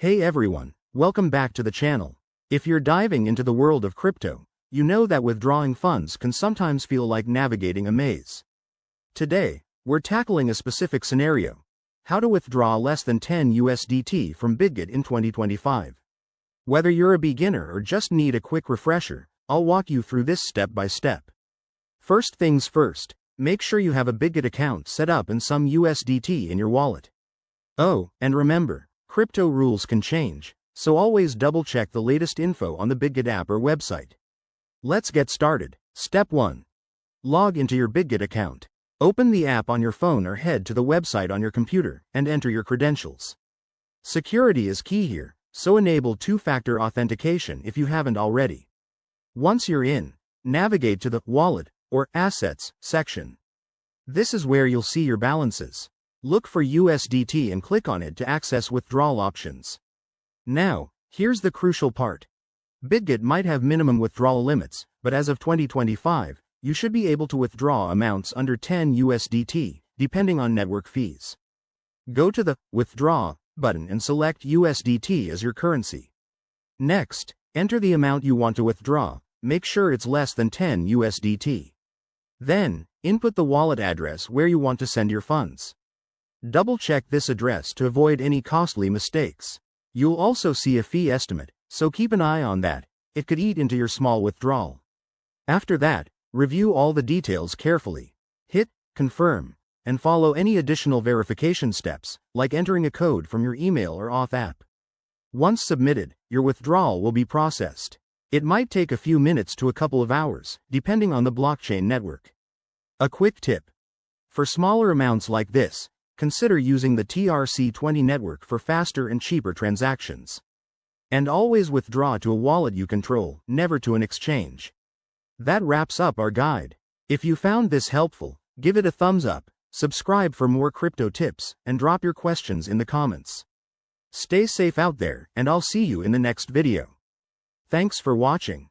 Hey everyone, welcome back to the channel. If you're diving into the world of crypto, you know that withdrawing funds can sometimes feel like navigating a maze. Today, we're tackling a specific scenario: how to withdraw less than 10 USDT from Bitget in 2025. Whether you're a beginner or just need a quick refresher, I'll walk you through this step by step. First things first, make sure you have a Bitget account set up and some USDT in your wallet. Oh, and remember, crypto rules can change, so always double-check the latest info on the Bitget app or website. Let's get started. Step 1. Log into your Bitget account. Open the app on your phone or head to the website on your computer and enter your credentials. Security is key here, so enable two-factor authentication if you haven't already. Once you're in, navigate to the Wallet or Assets section. This is where you'll see your balances. Look for USDT and click on it to access withdrawal options. Now, here's the crucial part. Bitget might have minimum withdrawal limits, but as of 2025, you should be able to withdraw amounts under 10 USDT, depending on network fees. Go to the Withdraw button and select USDT as your currency. Next, enter the amount you want to withdraw. Make sure it's less than 10 USDT. Then, input the wallet address where you want to send your funds. Double-check this address to avoid any costly mistakes. You'll also see a fee estimate, so keep an eye on that. It could eat into your small withdrawal. After that, review all the details carefully. Hit Confirm, and follow any additional verification steps, like entering a code from your email or auth app. Once submitted, your withdrawal will be processed. It might take a few minutes to a couple of hours, depending on the blockchain network. A quick tip: for smaller amounts like this, consider using the TRC20 network for faster and cheaper transactions. And always withdraw to a wallet you control, never to an exchange. That wraps up our guide. If you found this helpful, give it a thumbs up, subscribe for more crypto tips, and drop your questions in the comments. Stay safe out there, and I'll see you in the next video. Thanks for watching.